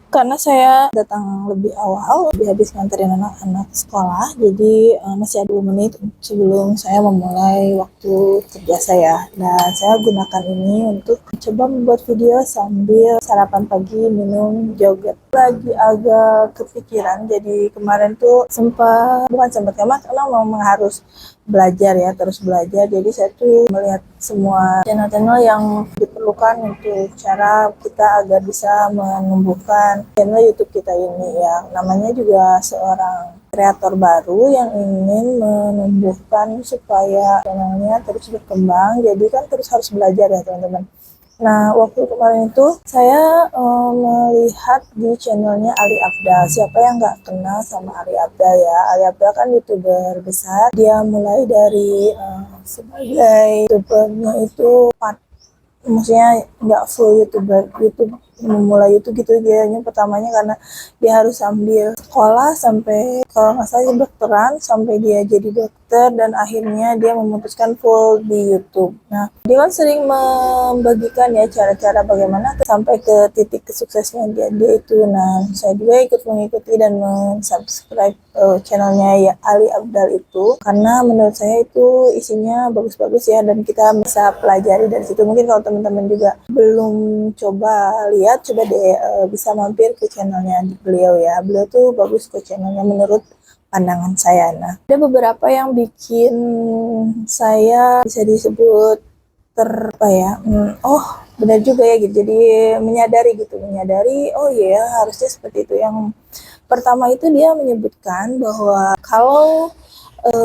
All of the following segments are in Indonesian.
Karena saya datang lebih awal, lebih habis nganterin anak-anak sekolah, jadi masih ada 2 menit sebelum saya memulai waktu kerja saya. Dan saya gunakan ini untuk coba membuat video sambil sarapan pagi, minum yogurt. Lagi agak kepikiran, jadi kemarin tuh bukan sempat karena memang harus belajar ya, terus belajar. Jadi saya tuh melihat semua channel-channel yang diperlukan untuk cara kita agar bisa menumbuhkan channel YouTube kita ini ya. Namanya juga seorang kreator baru yang ingin menumbuhkan supaya channelnya terus berkembang. Jadi kan terus harus belajar ya teman-teman. Nah, waktu kemarin itu saya melihat di channelnya Ali Abdal. Siapa yang nggak kenal sama Ali Abdal ya? Ali Abdal kan YouTuber besar. Dia mulai dari sebagai YouTubernya itu maksudnya nggak full YouTube memulai YouTube gitu dia pertamanya karena dia harus sambil sekolah sampai kalau nggak salah dokteran sampai dia jadi dokter dan akhirnya dia memutuskan full di YouTube. Nah dia kan sering membagikan ya cara-cara bagaimana sampai ke titik kesuksesnya dia itu. Nah saya juga ikut mengikuti dan mensubscribe channelnya ya Ali Abdal itu karena menurut saya itu isinya bagus-bagus ya dan kita bisa pelajari dari situ. Mungkin kalau teman-teman juga belum coba lihat, coba deh bisa mampir ke channelnya beliau ya. Beliau tuh bagus ke channelnya menurut pandangan saya. Nah, ada beberapa yang bikin saya bisa disebut apa ya, oh benar juga ya gitu. Jadi menyadari, oh iya harusnya seperti itu. Yang pertama itu dia menyebutkan bahwa kalau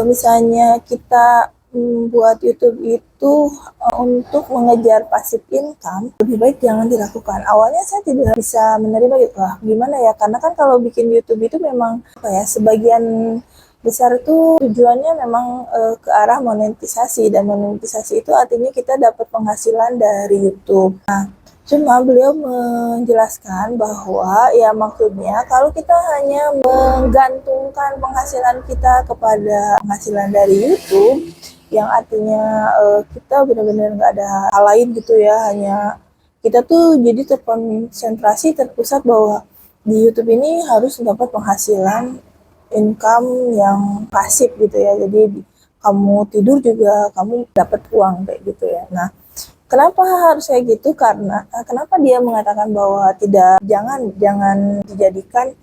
misalnya kita buat YouTube itu untuk mengejar passive income, lebih baik jangan dilakukan. Awalnya saya tidak bisa menerima gitu, lah gimana ya? Karena kan kalau bikin YouTube itu memang apa ya, sebagian besar itu tujuannya memang ke arah monetisasi dan monetisasi itu artinya kita dapat penghasilan dari YouTube. Nah, cuma beliau menjelaskan bahwa ya maksudnya kalau kita hanya menggantungkan penghasilan kita kepada penghasilan dari YouTube yang artinya kita benar-benar nggak ada hal lain gitu ya, hanya kita tuh jadi terkonsentrasi terpusat bahwa di YouTube ini harus dapat penghasilan income yang pasif gitu ya. Jadi kamu tidur juga kamu dapat uang kayak gitu ya. Nah, kenapa harus kayak gitu? Karena kenapa dia mengatakan bahwa jangan jangan dijadikan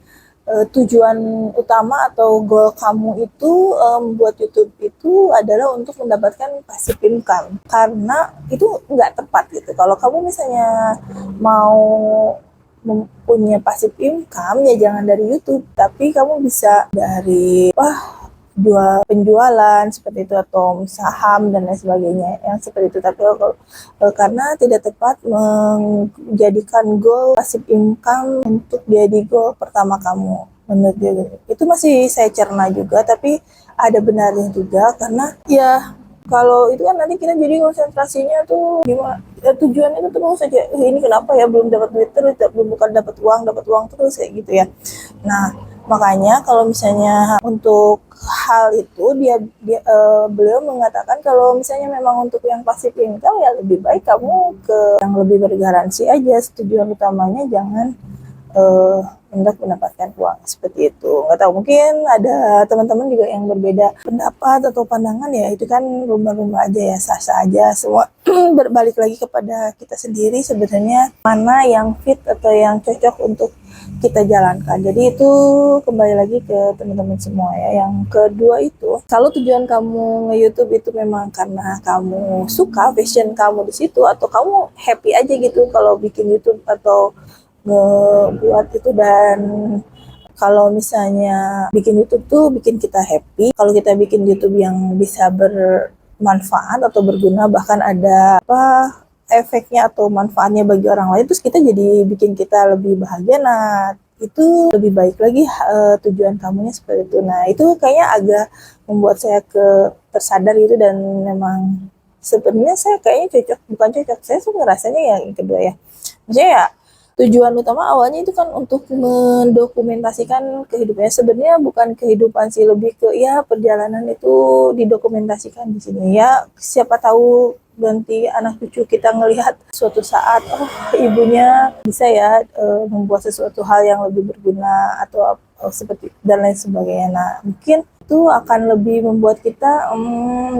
tujuan utama atau goal kamu itu membuat YouTube itu adalah untuk mendapatkan passive income karena itu nggak tepat gitu. Kalau kamu misalnya mau mempunyai passive income ya jangan dari YouTube, tapi kamu bisa dari jual penjualan seperti itu atau saham dan lain sebagainya yang seperti itu. Tapi kalau karena tidak tepat menjadikan goal passive income untuk jadi goal pertama kamu menurut dia itu masih saya cerna juga, tapi ada benarnya juga karena ya kalau itu kan nanti kita jadi konsentrasinya tuh gimana ya, tujuannya itu terus saja ini kenapa ya belum dapat duit terus belum bukan dapat uang terus kayak gitu ya. Nah makanya kalau misalnya untuk hal itu beliau mengatakan kalau misalnya memang untuk yang pasif income ya lebih baik kamu ke yang lebih bergaransi aja. Tujuan utamanya jangan untuk mendapatkan uang seperti itu. Nggak tahu mungkin ada teman-teman juga yang berbeda pendapat atau pandangan ya itu kan lumba-lumba aja ya sah-sah aja semua berbalik lagi kepada kita sendiri sebenarnya mana yang fit atau yang cocok untuk kita jalankan. Jadi itu kembali lagi ke teman-teman semua ya. Yang kedua itu, kalau tujuan kamu nge-YouTube itu memang karena kamu suka, passion kamu di situ atau kamu happy aja gitu kalau bikin YouTube atau ngebuat itu dan kalau misalnya bikin YouTube tuh bikin kita happy, kalau kita bikin YouTube yang bisa bermanfaat atau berguna bahkan ada efeknya atau manfaatnya bagi orang lain terus kita jadi bikin kita lebih bahagia. Nah itu lebih baik lagi tujuan kamunya seperti itu. Nah itu kayaknya agak membuat saya tersadar gitu dan memang sebenarnya saya kayaknya bukan cocok saya tuh ngerasanya yang kedua ya maksudnya ya tujuan utama awalnya itu kan untuk mendokumentasikan kehidupannya. Sebenarnya bukan kehidupan sih, lebih ke ya perjalanan itu didokumentasikan di sini ya. Siapa tahu nanti anak cucu kita ngelihat suatu saat, oh ibunya bisa ya membuat sesuatu hal yang lebih berguna atau seperti dan lain sebagainya. Nah mungkin itu akan lebih membuat kita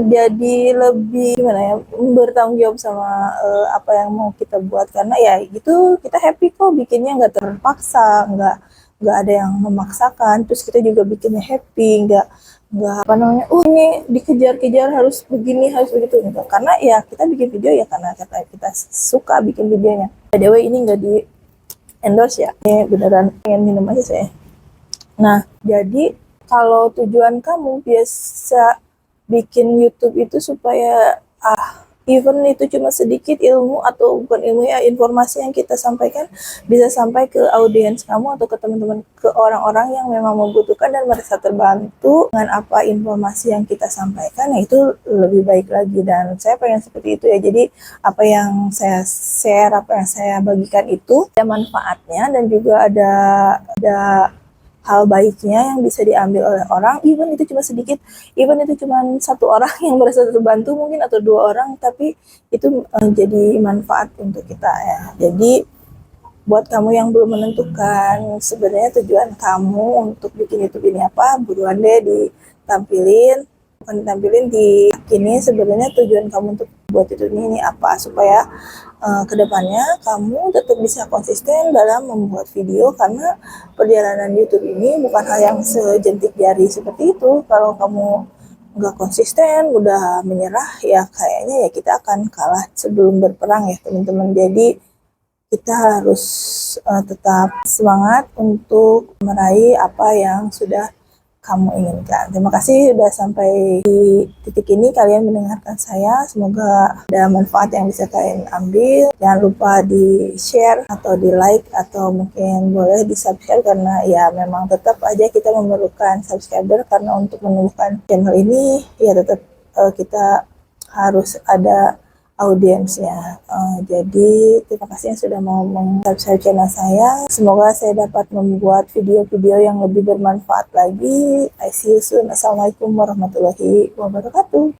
jadi lebih gimana ya, bertanggung jawab sama apa yang mau kita buat, karena ya gitu kita happy kok bikinnya, nggak terpaksa, nggak ada yang memaksakan, terus kita juga bikinnya happy, nggak apa namanya, ini dikejar-kejar harus begini harus begitu, enggak, karena ya kita bikin video ya karena kita suka bikin videonya. By the way, ini nggak di endorse ya, ini beneran pengen minum aja saya. Nah jadi kalau tujuan kamu biasa bikin YouTube itu supaya even itu cuma sedikit ilmu atau bukan ilmu ya, informasi yang kita sampaikan bisa sampai ke audiens kamu atau ke teman-teman, ke orang-orang yang memang membutuhkan dan merasa terbantu dengan apa informasi yang kita sampaikan, ya itu lebih baik lagi. Dan saya pengen seperti itu ya, jadi apa yang saya share, apa yang saya bagikan itu ada manfaatnya dan juga ada hal baiknya yang bisa diambil oleh orang, even itu cuma sedikit, even itu cuma satu orang yang merasa terbantu mungkin atau dua orang, tapi itu jadi manfaat untuk kita ya. Jadi buat kamu yang belum menentukan sebenarnya tujuan kamu untuk bikin YouTube ini apa, buruan deh ditampilin, bukan ditampilin, diyakini sebenarnya tujuan kamu untuk buat YouTube ini apa, supaya kedepannya kamu tetap bisa konsisten dalam membuat video, karena perjalanan YouTube ini bukan hal yang sejentik jari seperti itu. Kalau kamu nggak konsisten, udah menyerah, ya kayaknya ya kita akan kalah sebelum berperang ya teman-teman. Jadi kita harus tetap semangat untuk meraih apa yang sudah kamu inginkan. Terima kasih sudah sampai di titik ini kalian mendengarkan saya. Semoga ada manfaat yang bisa kalian ambil. Jangan lupa di share atau di like atau mungkin boleh di subscribe, karena ya memang tetap aja kita memerlukan subscriber, karena untuk menumbuhkan channel ini ya tetap kita harus ada audiensnya. Jadi terima kasih yang sudah mau subscribe channel saya. Semoga saya dapat membuat video-video yang lebih bermanfaat lagi. I see you soon. Assalamualaikum warahmatullahi wabarakatuh.